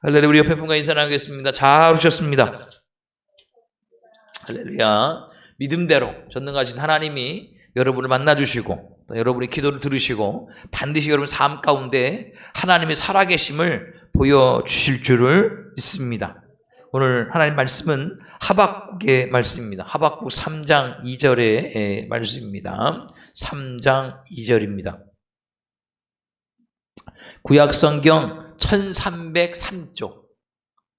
할렐루야. 우리 옆에 분과 인사 나누겠습니다. 잘 오셨습니다. 할렐루야. 믿음대로 전능하신 하나님이 여러분을 만나주시고 또 여러분의 기도를 들으시고 반드시 여러분 삶 가운데 하나님의 살아계심을 보여주실 줄을 믿습니다. 오늘 하나님 말씀은 하박국의 말씀입니다. 하박국 3장 2절의 말씀입니다. 3장 2절입니다. 구약성경 1303쪽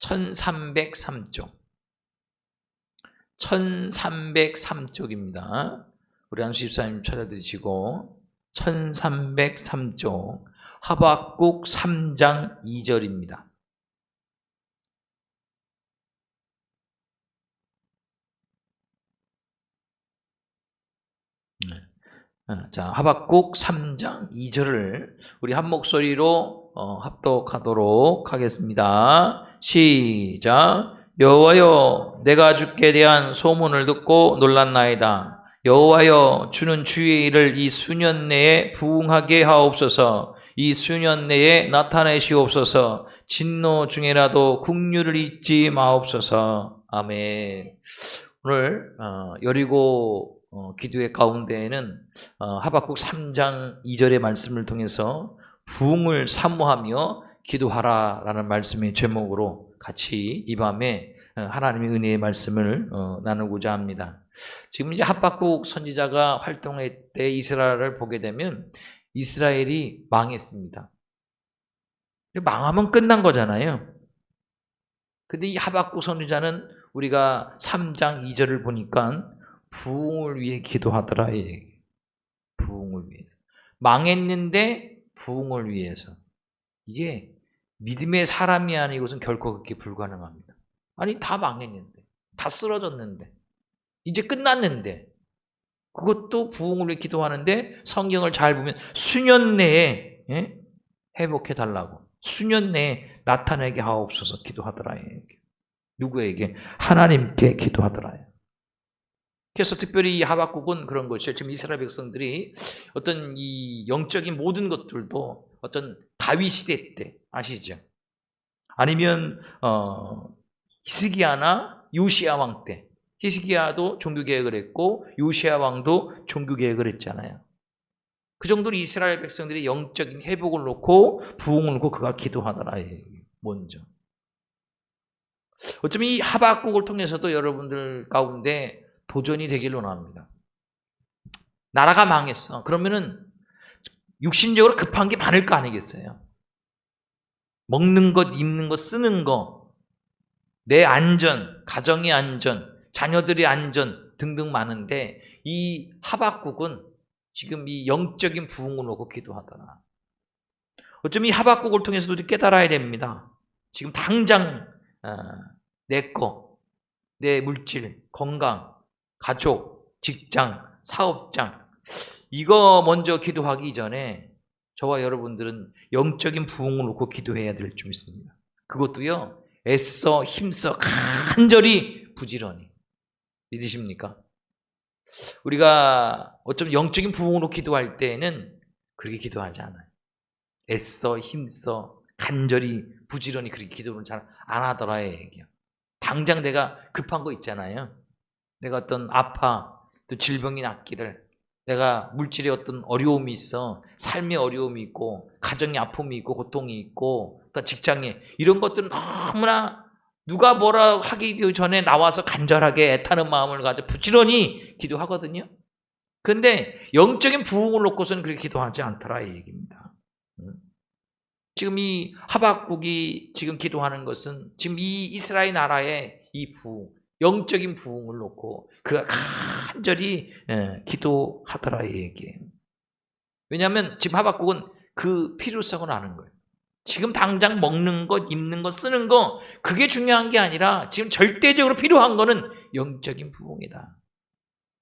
1303쪽입니다. 우리 안수 집사님 찾아드시고 1303쪽 하박국 3장 2절입니다. 자, 하박국 3장 2절을 우리 한 목소리로 합독하도록 하겠습니다. 시작. 여호와여, 내가 주께 대한 소문을 듣고 놀랐나이다. 여호와여, 주는 주의 일을 이 수년 내에 부응하게 하옵소서. 이 수년 내에 나타내시옵소서. 진노 중에라도 긍휼을 잊지 마옵소서. 아멘. 오늘 여리고 기도의 가운데에는 하박국 3장 2절의 말씀을 통해서 부흥을 사모하며 기도하라라는 말씀의 제목으로 같이 이 밤에 하나님의 은혜의 말씀을 나누고자 합니다. 지금 이제 하박국 선지자가 활동할 때 이스라엘을 보게 되면 이스라엘이 망했습니다. 망하면 끝난 거잖아요. 근데 이 하박국 선지자는 우리가 3장 2절을 보니까 부흥을 위해 기도하더라. 부흥을 위해서. 망했는데 부흥을 위해서. 이게 믿음의 사람이 아니고선 결코 그렇게 불가능합니다. 아니 다 망했는데, 다 쓰러졌는데, 이제 끝났는데 그것도 부흥을 위해 기도하는데 성경을 잘 보면 수년 내에 회복해달라고, 수년 내에 나타내게 하옵소서 기도하더라. 누구에게? 하나님께 기도하더라. 그래서 특별히 이 하박국은 그런 것이죠. 지금 이스라엘 백성들이 어떤 이 영적인 모든 것들도 어떤 다윗 시대 때 아시죠? 아니면 히스기야나 요시야 왕 때, 히스기야도 종교 개혁을 했고 요시야 왕도 종교 개혁을 했잖아요. 그 정도로 이스라엘 백성들이 영적인 회복을 놓고 부흥을 놓고 그가 기도하더라. 먼저. 어쩌면 이 하박국을 통해서도 여러분들 가운데 도전이 되길 원합니다. 나라가 망했어. 그러면은 육신적으로 급한 게 많을 거 아니겠어요? 먹는 것, 입는 것, 쓰는 것, 내 안전, 가정의 안전, 자녀들의 안전 등등 많은데 이 하박국은 지금 이 영적인 부흥을 놓고 기도하더라. 어쩌면 이 하박국을 통해서도 우리 깨달아야 됩니다. 지금 당장 내 거, 내 물질, 건강, 가족, 직장, 사업장 이거 먼저 기도하기 전에 저와 여러분들은 영적인 부흥을 놓고 기도해야 될 줄 믿습니다. 그것도요 애써 힘써 간절히 부지런히. 믿으십니까? 우리가 어쩌면 영적인 부흥으로 기도할 때에는 그렇게 기도하지 않아요. 애써 힘써 간절히 부지런히 그렇게 기도를 잘 안 하더라의 얘기야. 당장 내가 급한 거 있잖아요. 내가 어떤 아파, 또 질병이 낫기를, 내가 물질에 어떤 어려움이 있어, 삶의 어려움이 있고, 가정의 아픔이 있고, 고통이 있고, 또 직장에 이런 것들은 너무나 누가 뭐라 하기 전에 나와서 간절하게 애타는 마음을 가져 부지런히 기도하거든요. 그런데 영적인 부흥을 놓고서는 그렇게 기도하지 않더라 이 얘기입니다. 지금 이 하박국이 지금 기도하는 것은 지금 이 이스라엘 나라의 이 부흥, 영적인 부흥을 놓고 그가 간절히 기도하더라 이 얘기예요. 왜냐하면 지금 하박국은 그 필요성을 아는 거예요. 지금 당장 먹는 것, 입는 것, 쓰는 것 그게 중요한 게 아니라 지금 절대적으로 필요한 거는 영적인 부흥이다.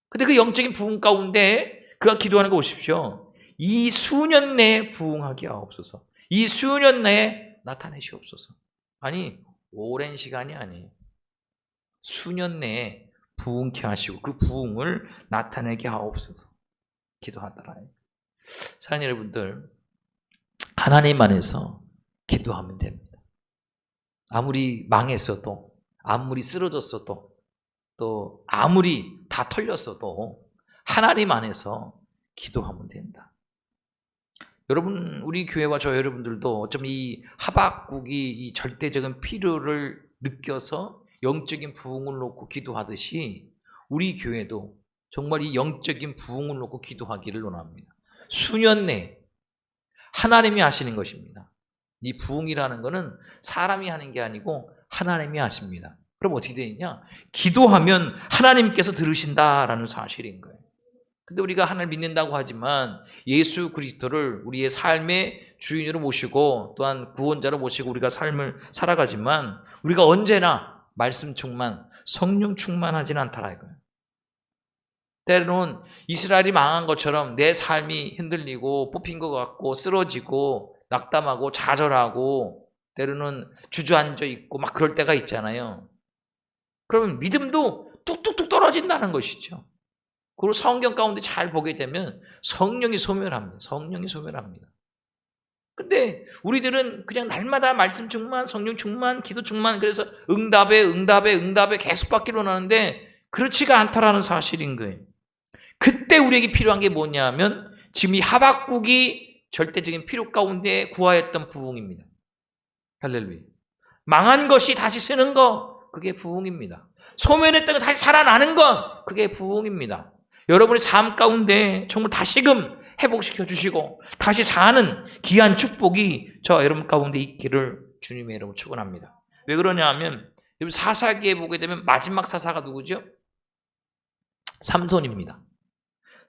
근데 그 영적인 부흥 가운데 그가 기도하는 거 보십시오. 이 수년 내에 부흥하게 하옵소서. 이 수년 내에 나타내시옵소서. 아니 오랜 시간이 아니에요. 수년 내에 부흥케 하시고 그 부흥을 나타내게 하옵소서 기도하더라. 사랑하는 여러분들, 하나님 안에서 기도하면 됩니다. 아무리 망했어도, 아무리 쓰러졌어도, 또 아무리 다 털렸어도 하나님 안에서 기도하면 된다. 여러분, 우리 교회와 저 여러분들도 어쩌면 이 하박국이 이 절대적인 필요를 느껴서 영적인 부흥을 놓고 기도하듯이 우리 교회도 정말 이 영적인 부흥을 놓고 기도하기를 원합니다. 수년 내에 하나님이 하시는 것입니다. 이 부흥이라는 것은 사람이 하는 게 아니고 하나님이 하십니다. 그럼 어떻게 되느냐? 기도하면 하나님께서 들으신다라는 사실인 거예요. 근데 우리가 하나님을 믿는다고 하지만 예수 그리스도를 우리의 삶의 주인으로 모시고 또한 구원자로 모시고 우리가 삶을 살아가지만 우리가 언제나 말씀 충만, 성령 충만하지는 않다라 이거예요. 때로는 이스라엘이 망한 것처럼 내 삶이 흔들리고 뽑힌 것 같고 쓰러지고 낙담하고 좌절하고 때로는 주저앉아 있고 막 그럴 때가 있잖아요. 그러면 믿음도 뚝뚝뚝 떨어진다는 것이죠. 그리고 성경 가운데 잘 보게 되면 성령이 소멸합니다. 성령이 소멸합니다. 근데 우리들은 그냥 날마다 말씀 충만, 성령 충만, 기도 충만, 그래서 응답에 계속 받기로 하는데 그렇지가 않다라는 사실인 거예요. 그때 우리에게 필요한 게 뭐냐면 지금 이 하박국이 절대적인 필요 가운데 구하였던 부흥입니다. 할렐루야. 망한 것이 다시 쓰는 거, 그게 부흥입니다. 소멸했던 거 다시 살아나는 것, 그게 부흥입니다. 여러분의 삶 가운데 정말 다시금 회복시켜 주시고 다시 사는 귀한 축복이 저 여러분 가운데 있기를 주님의 이름으로 축원합니다. 왜 그러냐 하면 사사기에 보게 되면 마지막 사사가 누구죠? 삼손입니다.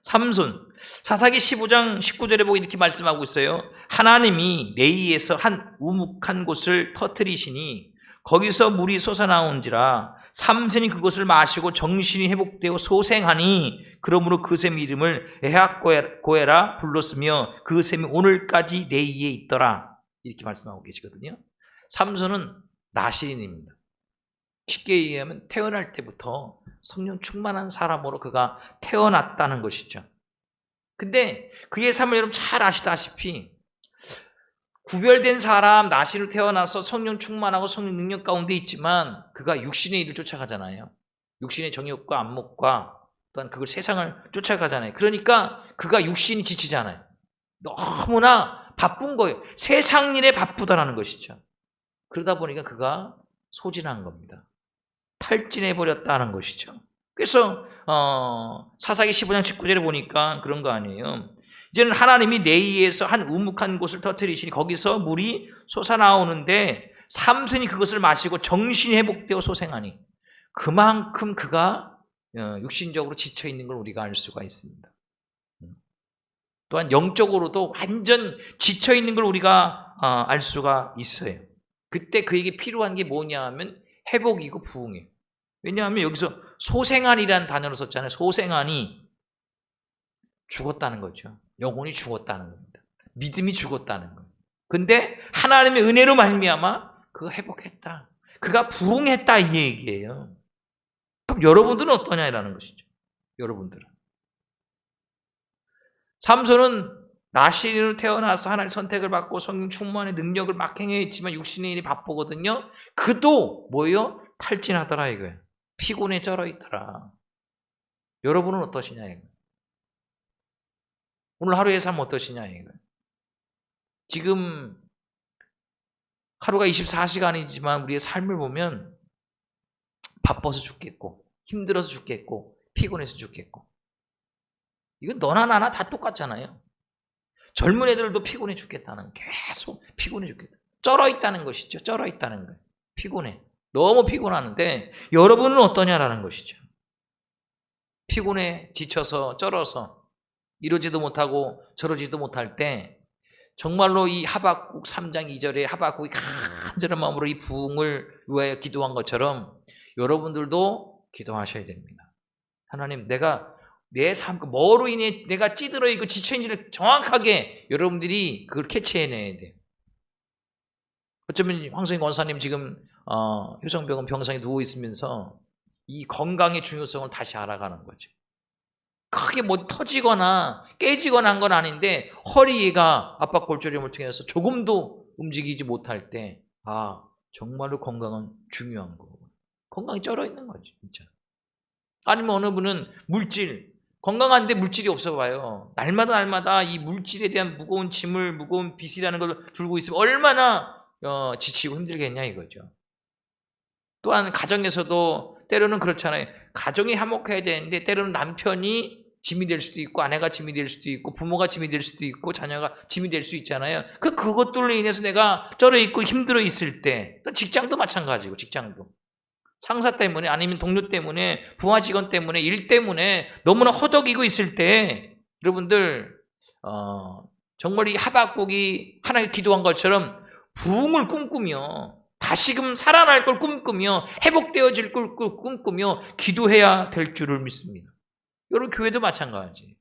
삼손. 사사기 15장 19절에 보고 이렇게 말씀하고 있어요. 하나님이 레이에서 한 우묵한 곳을 터뜨리시니 거기서 물이 솟아나온지라 삼손이 그것을 마시고 정신이 회복되어 소생하니 그러므로 그 샘 이름을 에핫고에라 불렀으며 그 샘이 오늘까지 레이에 있더라. 이렇게 말씀하고 계시거든요. 삼손은 나실인입니다. 쉽게 얘기하면 태어날 때부터 성령 충만한 사람으로 그가 태어났다는 것이죠. 근데 그의 삶을 여러분 잘 아시다시피 구별된 사람, 나시로 태어나서 성령 충만하고 성령 능력 가운데 있지만 그가 육신의 일을 쫓아가잖아요. 육신의 정욕과 안목과 또한 그걸 세상을 쫓아가잖아요. 그러니까 그가 육신이 지치잖아요. 너무나 바쁜 거예요. 세상 일에 바쁘다라는 것이죠. 그러다 보니까 그가 소진한 겁니다. 탈진해버렸다는 것이죠. 그래서 사사기 15장 19절에 보니까 그런 거 아니에요. 이제는 하나님이 레이에서 한 우묵한 곳을 터뜨리시니 거기서 물이 솟아나오는데 삼손이 그것을 마시고 정신이 회복되어 소생하니 그만큼 그가 육신적으로 지쳐있는 걸 우리가 알 수가 있습니다. 또한 영적으로도 완전 지쳐있는 걸 우리가 알 수가 있어요. 그때 그에게 필요한 게 뭐냐 하면 회복이고 부흥이에요. 왜냐하면 여기서 소생한이라는 단어를 썼잖아요. 소생한이 죽었다는 거죠. 영혼이 죽었다는 겁니다. 믿음이 죽었다는 거예요. 근데 하나님의 은혜로 말미암아 그가 회복했다. 그가 부흥했다 이 얘기예요. 그럼 여러분들은 어떠냐라는 것이죠. 여러분들은. 삼손은 나실인으로 태어나서 하나님의 선택을 받고 성령 충만의 능력을 막 행했지만 육신의 일이 바쁘거든요. 그도 뭐예요? 탈진하더라 이거예요. 피곤에 쩔어 있더라. 여러분은 어떠시냐 이거예요. 오늘 하루의 삶 어떠시냐 이거예요. 지금 하루가 24시간이지만 우리의 삶을 보면 바빠서 죽겠고 힘들어서 죽겠고 피곤해서 죽겠고 이건 너나 나나 다 똑같잖아요. 젊은 애들도 피곤해 죽겠다는 계속 피곤해 죽겠다. 쩔어 있다는 것이죠. 쩔어 있다는 거예요. 피곤해. 너무 피곤하는데 여러분은 어떠냐라는 것이죠. 피곤해 지쳐서 쩔어서 이러지도 못하고 저러지도 못할 때 정말로 이 하박국 3장 2절에 하박국이 간절한 마음으로 이 부흥을 위하여 기도한 것처럼 여러분들도 기도하셔야 됩니다. 하나님 내가 내 삶, 뭐로 인해 내가 찌들어 있고 지쳐있는지를 정확하게 여러분들이 그걸 캐치해내야 돼요. 어쩌면 황성희 권사님 지금 효성병원 병상에 누워있으면서 이 건강의 중요성을 다시 알아가는 거죠. 크게 뭐 터지거나 깨지거나 한 건 아닌데 허리가 압박골절염을 통해서 조금도 움직이지 못할 때 정말로 건강은 중요한 거고. 건강이 쩔어 있는 거지, 진짜. 아니면 어느 분은 물질, 건강한데 물질이 없어 봐요. 날마다 이 물질에 대한 무거운 짐을, 무거운 빚이라는 걸 들고 있으면 얼마나 지치고 힘들겠냐 이거죠. 또한 가정에서도 때로는 그렇잖아요. 가정이 화목해야 되는데 때로는 남편이 짐이 될 수도 있고 아내가 짐이 될 수도 있고 부모가 짐이 될 수도 있고 자녀가 짐이 될 수 있잖아요. 그것들로 인해서 내가 쩔어 있고 힘들어 있을 때, 또 직장도 마찬가지고, 직장도 상사 때문에 아니면 동료 때문에 부하 직원 때문에 일 때문에 너무나 허덕이고 있을 때 여러분들 정말 이 하박국이 하나님께 기도한 것처럼 부흥을 꿈꾸며 다시금 살아날 걸 꿈꾸며 회복되어질 걸 꿈꾸며 기도해야 될 줄을 믿습니다. 여러분 교회도 마찬가지.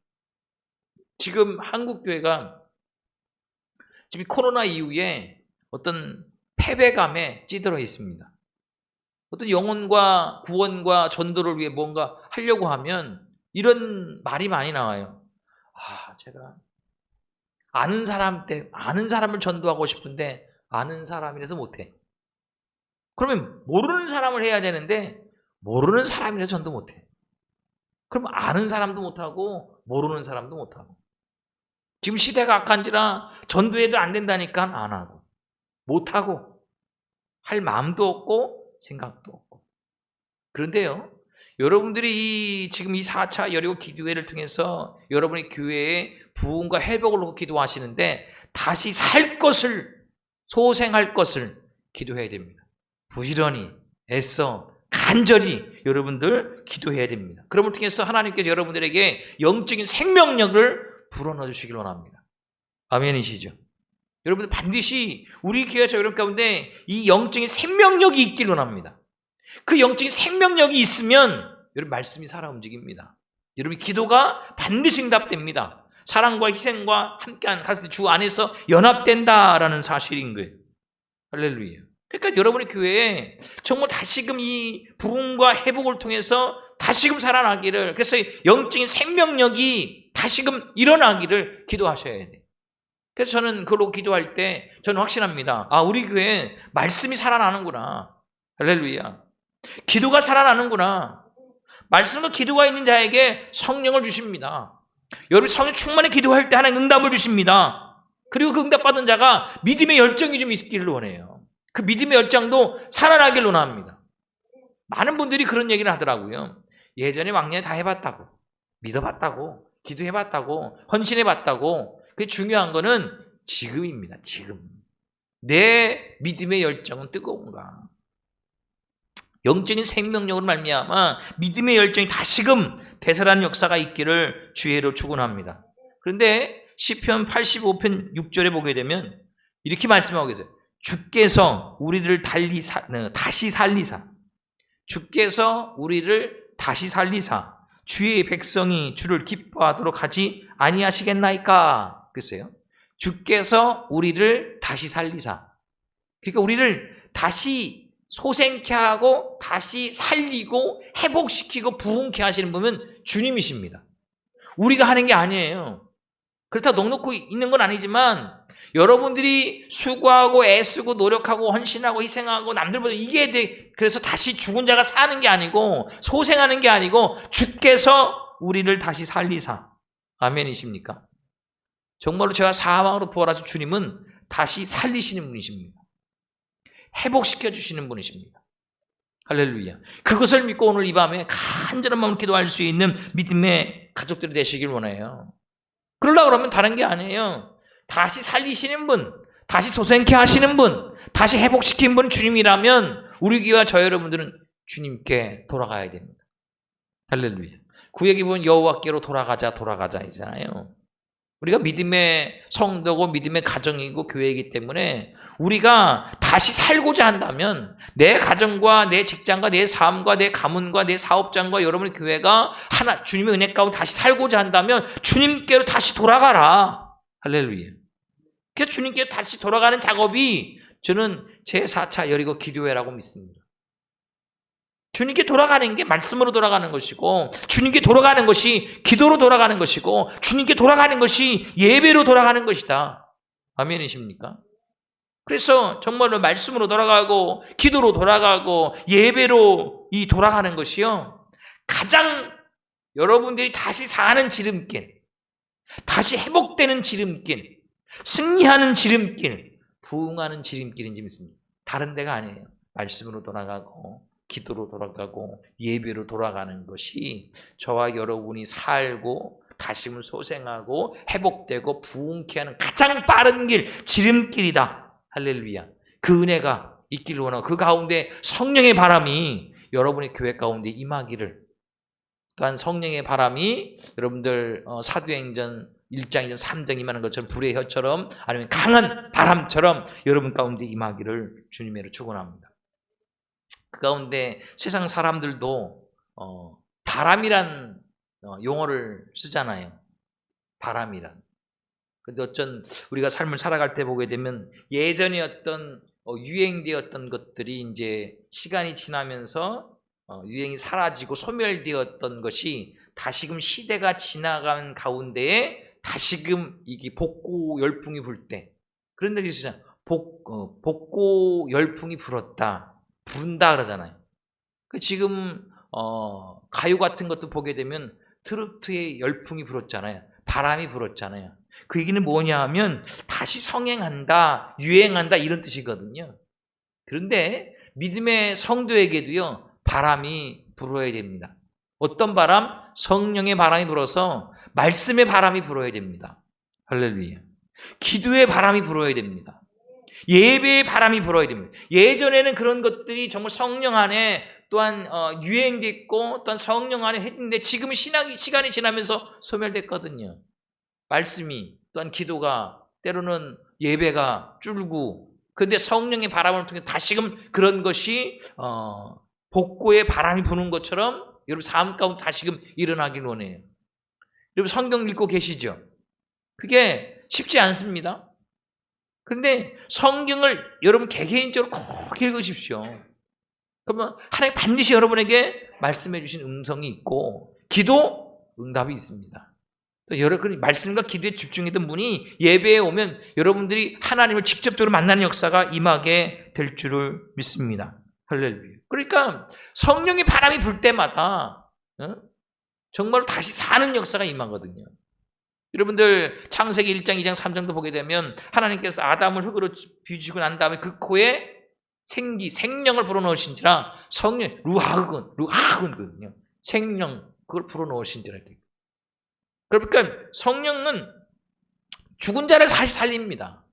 지금 한국 교회가 지금 코로나 이후에 어떤 패배감에 찌들어 있습니다. 어떤 영혼과 구원과 전도를 위해 뭔가 하려고 하면 이런 말이 많이 나와요. 제가 아는 사람을 전도하고 싶은데 아는 사람이라서 못해. 그러면 모르는 사람을 해야 되는데 모르는 사람이라서 전도 못해. 그럼 아는 사람도 못하고 모르는 사람도 못하고. 지금 시대가 악한지라 전도해도 안 된다니까 안 하고 못하고 할 마음도 없고 생각도 없고. 그런데요, 여러분들이 지금 이 4차 여리고 기도회를 통해서 여러분의 교회의 부흥과 회복을 놓고 기도하시는데 다시 살 것을, 소생할 것을 기도해야 됩니다. 부지런히 애써 간절히 여러분들 기도해야 됩니다. 그럼을 통해서 하나님께서 여러분들에게 영적인 생명력을 불어넣어 주시길 원합니다. 아멘이시죠? 여러분들 반드시 우리 교회 여러분 가운데 이 영적인 생명력이 있길 원합니다. 그 영적인 생명력이 있으면 여러분 말씀이 살아 움직입니다. 여러분 기도가 반드시 응답됩니다. 사랑과 희생과 함께한 주 안에서 연합된다라는 사실인 거예요. 할렐루야. 그러니까 여러분의 교회에 정말 다시금 이 부흥과 회복을 통해서 다시금 살아나기를, 그래서 영적인 생명력이 다시금 일어나기를 기도하셔야 돼요. 그래서 저는 그걸로 기도할 때 저는 확신합니다. 우리 교회에 말씀이 살아나는구나. 할렐루야. 기도가 살아나는구나. 말씀과 기도가 있는 자에게 성령을 주십니다. 여러분 성령 충만히 기도할 때 하나님 응답을 주십니다. 그리고 그 응답받은 자가 믿음의 열정이 좀 있기를 원해요. 그 믿음의 열정도 살아나길 원합니다. 많은 분들이 그런 얘기를 하더라고요. 예전에 왕년에 다 해봤다고, 믿어봤다고, 기도해봤다고, 헌신해봤다고. 그게 중요한 거는 지금입니다. 지금 내 믿음의 열정은 뜨거운가? 영적인 생명력으로 말미암아 믿음의 열정이 다시금 되살아나는 역사가 있기를 주의로 축원합니다. 그런데 시편 85편 6절에 보게 되면 이렇게 말씀하고 계세요. 주께서 우리를 다시 살리사, 주께서 우리를 다시 살리사 주의 백성이 주를 기뻐하도록 하지 아니하시겠나이까? 그랬어요. 주께서 우리를 다시 살리사. 그러니까 우리를 다시 소생케 하고 다시 살리고 회복시키고 부흥케 하시는 분은 주님이십니다. 우리가 하는 게 아니에요. 그렇다고 넉넉히 있는 건 아니지만 여러분들이 수고하고 애쓰고 노력하고 헌신하고 희생하고 남들보다 이게 돼. 그래서 다시 죽은 자가 사는 게 아니고 소생하는 게 아니고 주께서 우리를 다시 살리사. 아멘이십니까? 정말로 제가 사망으로 부활하신 주님은 다시 살리시는 분이십니다. 회복시켜 주시는 분이십니다. 할렐루야. 그것을 믿고 오늘 이 밤에 간절한 마음으로 기도할 수 있는 믿음의 가족들이 되시길 원해요. 그러려고 그러면 다른 게 아니에요. 다시 살리시는 분, 다시 소생케 하시는 분, 다시 회복시킨 분 주님이라면 우리 교회와 저 여러분들은 주님께 돌아가야 됩니다. 할렐루야. 구약에 보면 여호와께로 돌아가자 이잖아요. 우리가 믿음의 성도고 믿음의 가정이고 교회이기 때문에 우리가 다시 살고자 한다면 내 가정과 내 직장과 내 삶과 내 가문과 내 사업장과 여러분의 교회가 하나 주님의 은혜 가운데 다시 살고자 한다면 주님께로 다시 돌아가라. 할렐루야. 그래서 주님께 다시 돌아가는 작업이 저는 제4차 여리고 기도회라고 믿습니다. 주님께 돌아가는 게 말씀으로 돌아가는 것이고 주님께 돌아가는 것이 기도로 돌아가는 것이고 주님께 돌아가는 것이 예배로 돌아가는 것이다. 아멘이십니까? 그래서 정말로 말씀으로 돌아가고 기도로 돌아가고 예배로 이 돌아가는 것이요, 가장 여러분들이 다시 사는 지름길, 다시 회복되는 지름길, 승리하는 지름길, 부흥하는 지름길인지 믿습니다. 다른 데가 아니에요. 말씀으로 돌아가고 기도로 돌아가고 예배로 돌아가는 것이 저와 여러분이 살고 다시금 소생하고 회복되고 부흥케 하는 가장 빠른 길, 지름길이다. 할렐루야. 그 은혜가 있기를 원하고 그 가운데 성령의 바람이 여러분의 교회 가운데 임하기를, 또한 성령의 바람이 여러분들 사도행전 1장, 2장, 3장 임하는 것처럼 불의 혀처럼 아니면 강한 바람처럼 여러분 가운데 임하기를 주님으로 축원합니다. 그 가운데 세상 사람들도 바람이란 용어를 쓰잖아요. 바람이란. 근데 어쩐 우리가 삶을 살아갈 때 보게 되면 예전에 어떤 유행되었던 것들이 이제 시간이 지나면서 유행이 사라지고 소멸되었던 것이 다시금 시대가 지나간 가운데에 다시금 이게 복고 열풍이 불 때, 그런 얘기 있잖아요. 복고 열풍이 불었다, 분다 그러잖아요. 지금 가요 같은 것도 보게 되면 트로트의 열풍이 불었잖아요. 바람이 불었잖아요. 그 얘기는 뭐냐 하면 다시 성행한다, 유행한다 이런 뜻이거든요. 그런데 믿음의 성도에게도요, 바람이 불어야 됩니다. 어떤 바람? 성령의 바람이 불어서 말씀의 바람이 불어야 됩니다. 할렐루야. 기도의 바람이 불어야 됩니다. 예배의 바람이 불어야 됩니다. 예전에는 그런 것들이 정말 성령 안에 또한 유행됐고 또한 성령 안에 했는데 지금은 시간이 지나면서 소멸됐거든요. 말씀이 또한 기도가 때로는 예배가 줄고, 그런데 성령의 바람을 통해 다시금 그런 것이 복고의 바람이 부는 것처럼 여러분 삶 가운데 다시금 일어나길 원해요. 여러분 성경 읽고 계시죠? 그게 쉽지 않습니다. 그런데 성경을 여러분 개개인적으로 꼭 읽으십시오. 그러면 하나님 반드시 여러분에게 말씀해 주신 음성이 있고 기도 응답이 있습니다. 여러분 말씀과 기도에 집중했던 분이 예배에 오면 여러분들이 하나님을 직접적으로 만나는 역사가 임하게 될 줄을 믿습니다. 할렐루야. 그러니까 성령의 바람이 불 때마다 정말로 다시 사는 역사가 임하거든요. 여러분들 창세기 1장, 2장, 3장도 보게 되면 하나님께서 아담을 흙으로 빚고 난 다음에 그 코에 생명을 불어넣으신지라, 성령, 루하그거든요. 생명, 그걸 불어넣으신지라. 그러니까 성령은 죽은 자를 다시 살립니다.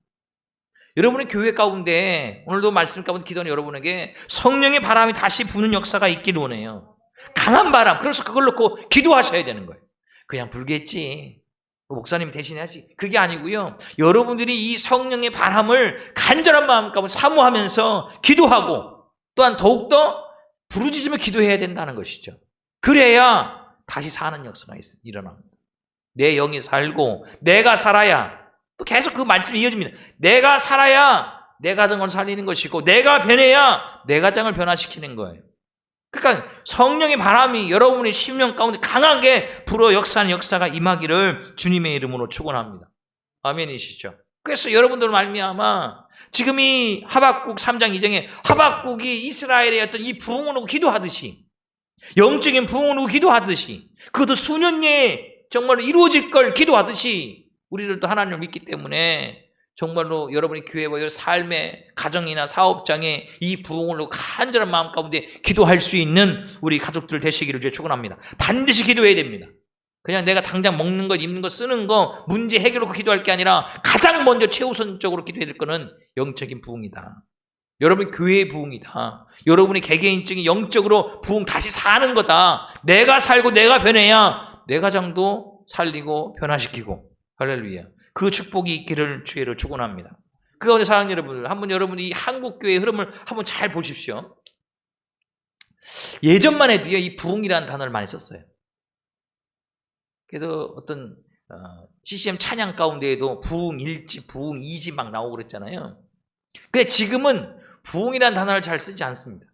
여러분의 교회 가운데 오늘도 말씀 가운데 기도하는 여러분에게 성령의 바람이 다시 부는 역사가 있기를 원해요. 강한 바람. 그래서 그걸 놓고 기도하셔야 되는 거예요. 그냥 불겠지, 목사님이 대신해야지, 그게 아니고요. 여러분들이 이 성령의 바람을 간절한 마음 가운데 사모하면서 기도하고 또한 더욱더 부르짖으며 기도해야 된다는 것이죠. 그래야 다시 사는 역사가 일어납니다. 내 영이 살고 내가 살아야, 또 계속 그 말씀이 이어집니다. 내가 살아야 내 가정을 살리는 것이고 내가 변해야 내 가정을 변화시키는 거예요. 그러니까 성령의 바람이 여러분의 심령 가운데 강하게 불어 역사하는 역사가 임하기를 주님의 이름으로 축원합니다. 아멘이시죠? 그래서 여러분들 말미암아 지금 이 하박국 3장 2장에 하박국이 이스라엘의 어떤 이 부흥을 놓고 기도하듯이, 영적인 부흥을 놓고 기도하듯이, 그것도 수년 내에 정말로 이루어질 걸 기도하듯이 우리들도 하나님을 믿기 때문에 정말로 여러분의 교회와 삶의 가정이나 사업장에 이 부흥을 놓고 간절한 마음 가운데 기도할 수 있는 우리 가족들 되시기를 주의 축원합니다. 반드시 기도해야 됩니다. 그냥 내가 당장 먹는 것, 입는 것, 쓰는 거 문제 해결하고 기도할 게 아니라 가장 먼저 최우선적으로 기도해야 될 거는 영적인 부흥이다. 여러분 교회의 부흥이다. 여러분의 개개인적인 영적으로 부흥 다시 사는 거다. 내가 살고 내가 변해야 내 가정도 살리고 변화시키고, 할렐루야. 그 축복이 있기를 주의를 축원합니다. 그 가운데 사랑하는 여러분들, 한번 여러분이 이 한국교회의 흐름을 한번 잘 보십시오. 예전만 해도요, 이 부흥이라는 단어를 많이 썼어요. 그래서 어떤 CCM 찬양 가운데에도 부흥 1집, 부흥 2집 막 나오고 그랬잖아요. 근데 지금은 부흥이라는 단어를 잘 쓰지 않습니다.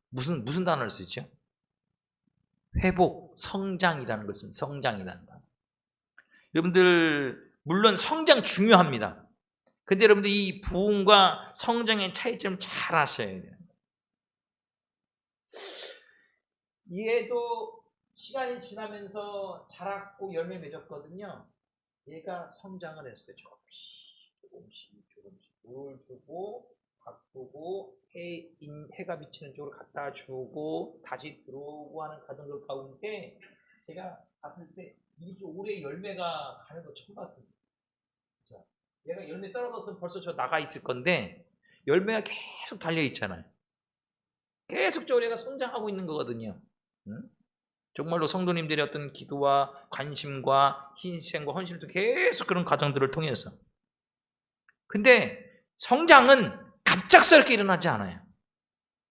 무슨 단어를 쓰죠? 회복, 성장이라는 것을 씁니다. 성장이라는 단어. 여러분들 물론 성장 중요합니다. 근데 여러분들 이 부흥과 성장의 차이점 잘 아셔야 돼요. 얘도 시간이 지나면서 자랐고 열매 맺었거든요. 얘가 성장을 했어요. 조금씩 물 주고 바꾸고 해가 비치는 쪽으로 갖다 주고 다시 들어오고 하는 과정들 가운데 제가 봤을 때 이렇게 오래 열매가 가는 거 처음 봤습니다. 얘가 열매 떨어져서 벌써 저 나가 있을 건데 열매가 계속 달려 있잖아요. 계속적으로 얘가 성장하고 있는 거거든요. 응? 정말로 성도님들의 어떤 기도와 관심과 희생과 헌신을 계속 그런 과정들을 통해서. 근데 성장은 갑작스럽게 일어나지 않아요.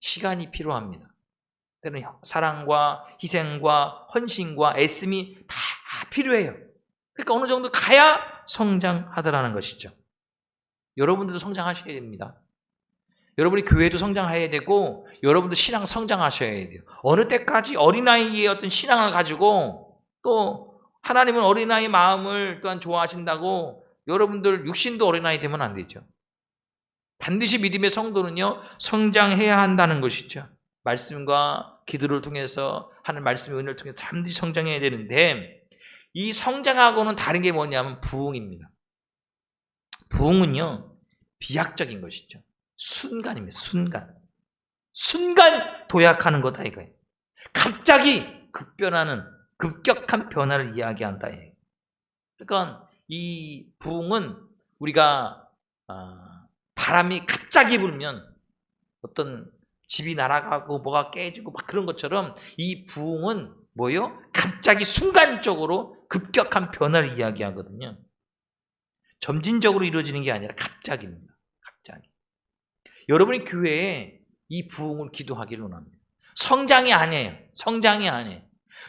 시간이 필요합니다. 때는 사랑과 희생과 헌신과 애씀이 다 필요해요. 그러니까 어느 정도 가야 성장하더라는 것이죠. 여러분들도 성장하셔야 됩니다. 여러분이 교회도 성장해야 되고 여러분도 신앙 성장하셔야 돼요. 어느 때까지 어린아이의 어떤 신앙을 가지고 또 하나님은 어린아이의 마음을 또한 좋아하신다고 여러분들 육신도 어린아이 되면 안 되죠. 반드시 믿음의 성도는요 성장해야 한다는 것이죠. 말씀과 기도를 통해서 하는 말씀의 은혜를 통해서 반드시 성장해야 되는데 이 성장하고는 다른 게 뭐냐면 부흥입니다. 부흥은요 비약적인 것이죠. 순간입니다. 순간 도약하는 거다 이거예요. 갑자기 급격한 변화를 이야기한다 이거예요. 그러니까 이 부흥은 우리가 바람이 갑자기 불면 어떤 집이 날아가고 뭐가 깨지고 막 그런 것처럼 이 부흥은 뭐예요? 갑자기 순간적으로 급격한 변화를 이야기하거든요. 점진적으로 이루어지는 게 아니라 갑자기입니다. 갑자기. 여러분이 교회에 이 부흥을 기도하기를 원합니다. 성장이 아니에요.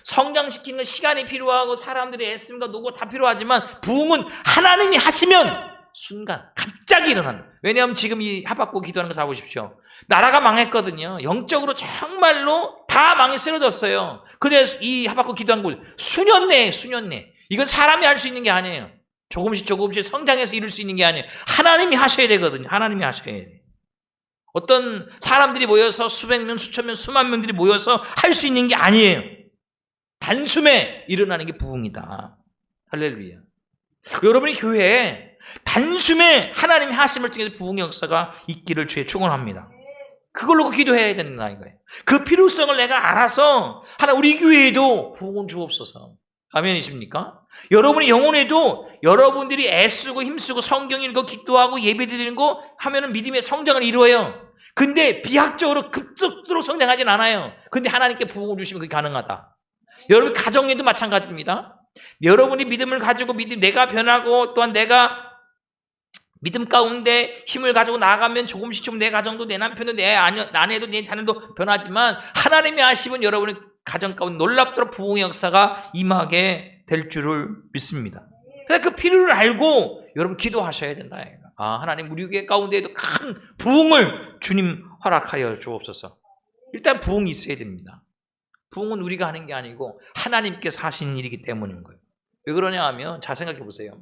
성장시키는 건 시간이 필요하고 사람들의 애씀과 노고 다 필요하지만 부흥은 하나님이 하시면 순간 갑자기 일어나는. 왜냐하면 지금 이 하박국 기도하는 거 잘 보십시오. 나라가 망했거든요. 영적으로 정말로 다 망이 쓰러졌어요. 근데 이 하박국 기도한 거 수년 내에 이건 사람이 할 수 있는 게 아니에요. 조금씩 성장해서 이룰 수 있는 게 아니에요. 하나님이 하셔야 되거든요. 하나님이 하셔야 돼요. 어떤 사람들이 모여서 수백 명, 수천 명, 수만 명들이 모여서 할 수 있는 게 아니에요. 단숨에 일어나는 게 부흥이다. 할렐루야. 여러분이 교회에 단숨에 하나님의 하심을 통해서 부흥의 역사가 있기를 주에 축원합니다. 그걸로 기도해야 된다 이거예요. 그 필요성을 내가 알아서 우리 교회에도 부흥을 주옵소서. 아멘이십니까? 여러분의 영혼에도 여러분들이 애쓰고 힘쓰고 성경 읽고 기도하고 예배드리는 거 하면은 믿음의 성장을 이루어요. 근데 비약적으로 급속도로 성장하진 않아요. 근데 하나님께 부흥을 주시면 그게 가능하다. 여러분 가정에도 마찬가지입니다. 여러분이 믿음을 가지고 내가 변하고 또한 내가 믿음 가운데 힘을 가지고 나아가면 조금씩 내 가정도 내 남편도 내 아내도 내 자녀도 변하지만 하나님의 하심은 여러분의 가정 가운데 놀랍도록 부흥의 역사가 임하게 될 줄을 믿습니다. 그래서 그 필요를 알고 여러분 기도하셔야 된다. 하나님 우리 교회 가운데에도 큰 부흥을 주님 허락하여 주옵소서. 일단 부흥이 있어야 됩니다. 부흥은 우리가 하는 게 아니고 하나님께서 하시는 일이기 때문인 거예요. 왜 그러냐 하면 잘 생각해 보세요.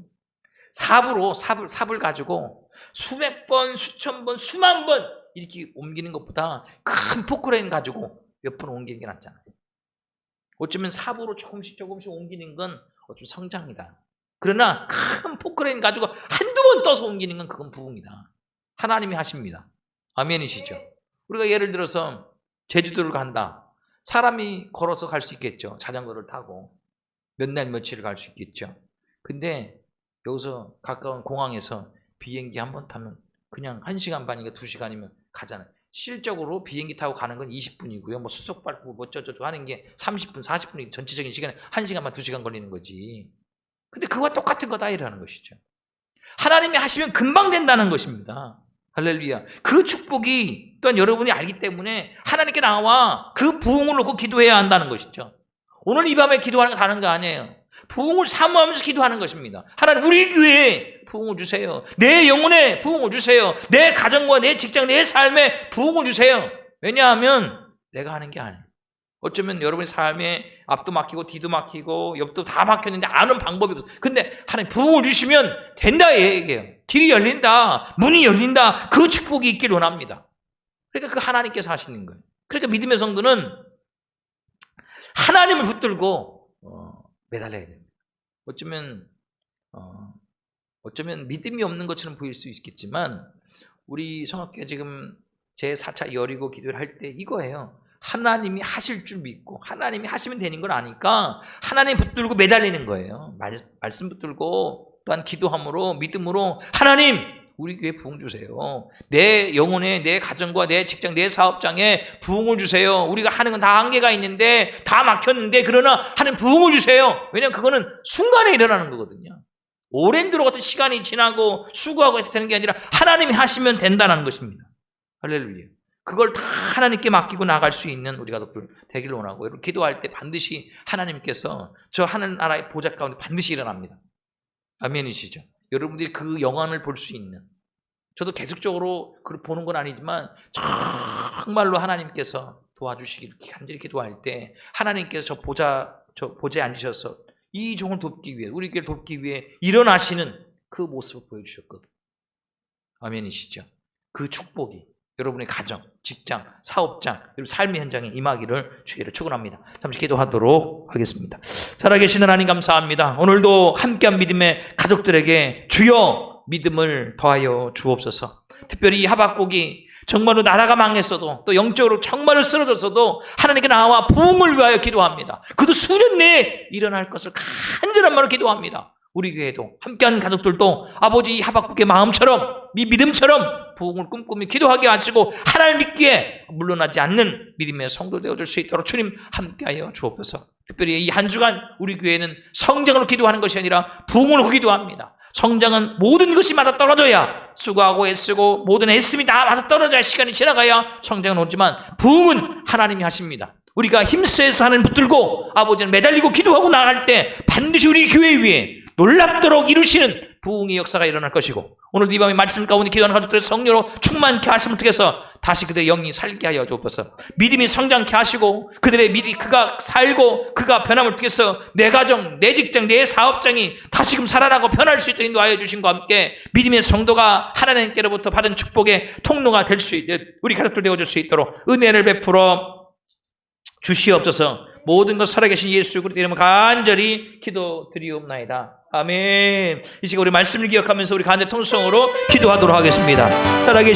삽을 가지고 수백 번, 수천 번, 수만 번 이렇게 옮기는 것보다 큰 포크레인 가지고 몇 번 옮기는 게 낫잖아요. 어쩌면 삽으로 조금씩 옮기는 건 어쩌면 성장이다. 그러나 큰 포크레인 가지고 한두 번 떠서 옮기는 건 그건 부흥이다. 하나님이 하십니다. 아멘이시죠? 우리가 예를 들어서 제주도를 간다. 사람이 걸어서 갈 수 있겠죠. 자전거를 타고 몇 날 며칠을 갈 수 있겠죠. 근데 여기서 가까운 공항에서 비행기 한 번 타면 그냥 1시간 반이니까 2시간이면 가잖아요. 실적으로 비행기 타고 가는 건 20분이고요. 뭐 수속 밟고 뭐 어쩌고 하는 게 30분, 40분이 전체적인 시간에 1시간만 2시간 걸리는 거지. 근데 그거와 똑같은 거다 이라는 것이죠. 하나님이 하시면 금방 된다는 것입니다. 할렐루야. 그 축복이 또한 여러분이 알기 때문에 하나님께 나와 그 부흥을 놓고 기도해야 한다는 것이죠. 오늘 이 밤에 기도하는 거 다른 거 아니에요. 부흥을 사모하면서 기도하는 것입니다. 하나님 우리 교회에 부흥을 주세요. 내 영혼에 부흥을 주세요. 내 가정과 내 직장, 내 삶에 부흥을 주세요. 왜냐하면 내가 하는 게 아니에요. 어쩌면 여러분의 삶에 앞도 막히고 뒤도 막히고 옆도 다 막혔는데 아는 방법이 없어. 근데 하나님 부흥을 주시면 된다 얘기해요. 길이 열린다, 문이 열린다, 그 축복이 있길 원합니다. 그러니까 그 하나님께서 하시는 거예요. 그러니까 믿음의 성도는 하나님을 붙들고 매달려야 됩니다. 어쩌면 믿음이 없는 것처럼 보일 수 있겠지만 우리 성악교회 지금 제4차 여리고 기도를 할 때 이거예요. 하나님이 하실 줄 믿고 하나님이 하시면 되는 걸 아니까 하나님 붙들고 매달리는 거예요. 말씀 붙들고 또한 기도함으로 믿음으로 하나님 우리 교회 부흥 주세요. 내 영혼에 내 가정과 내 직장 내 사업장에 부흥을 주세요. 우리가 하는 건 다 한계가 있는데 다 막혔는데 그러나 하나님 부흥을 주세요. 왜냐하면 그거는 순간에 일어나는 거거든요. 오랜 도로 같은 시간이 지나고 수고하고 해서 되는 게 아니라 하나님이 하시면 된다는 것입니다. 할렐루야. 그걸 다 하나님께 맡기고 나갈 수 있는 우리 가족들 되기를 원하고 여러분 기도할 때 반드시 하나님께서 저 하늘나라의 보좌 가운데 반드시 일어납니다. 아멘이시죠? 여러분들이 그 영광을 볼 수 있는 저도 계속적으로 그걸 보는 건 아니지만 정말로 하나님께서 도와주시기를 간절히 기도할 때 하나님께서 저 보좌에 앉으셔서 이 종을 돕기 위해 우리 교회를 돕기 위해 일어나시는 그 모습을 보여주셨거든요. 아멘이시죠? 그 축복이 여러분의 가정, 직장, 사업장, 그리고 삶의 현장에 임하기를 주의를 축원합니다. 잠시 기도하도록 하겠습니다. 살아계신 하나님 감사합니다. 오늘도 함께한 믿음의 가족들에게 주여 믿음을 더하여 주옵소서. 특별히 하박국이 정말로 나라가 망했어도 또 영적으로 정말로 쓰러졌어도 하나님께 나와 부흥을 위하여 기도합니다. 그도 수년 내에 일어날 것을 간절한 마음으로 기도합니다. 우리 교회도 함께하는 가족들도 아버지 하박국의 마음처럼 이 믿음처럼 부흥을 꿈꾸며 기도하게 하시고 하나님 믿기에 물러나지 않는 믿음의 성도 되어줄 수 있도록 주님 함께하여 주옵소서. 특별히 이 한 주간 우리 교회는 성장으로 기도하는 것이 아니라 부흥으로 기도합니다. 성장은 모든 것이 맞아떨어져야 수고하고 애쓰고 모든 애씀이 다 맞아떨어져야 시간이 지나가야 성장은 오지만 부흥은 하나님이 하십니다. 우리가 힘써서 하나님 붙들고 아버지는 매달리고 기도하고 나갈 때 반드시 우리 교회 위에 놀랍도록 이루시는 부흥의 역사가 일어날 것이고 오늘 이 밤에 말씀 가운데 기도하는 가족들의 성령으로 충만케 하심을 통해서 다시 그들의 영이 살게 하여 주옵소서. 믿음이 성장케 하시고 그들의 믿음이 그가 살고 그가 변함을 통해서 내 가정, 내 직장, 내 사업장이 다시금 살아나고 변할 수 있도록 인도하여 주신과 함께 믿음의 성도가 하나님께로부터 받은 축복의 통로가 될 수 있는 우리 가족들 되어줄 수 있도록 은혜를 베풀어 주시옵소서. 모든 것 살아계신 예수 그리스도 이름으로 간절히 기도드리옵나이다. 아멘. 이 시간 우리 말씀을 기억하면서 우리 간절히 통성으로 기도하도록 하겠습니다. 살아계신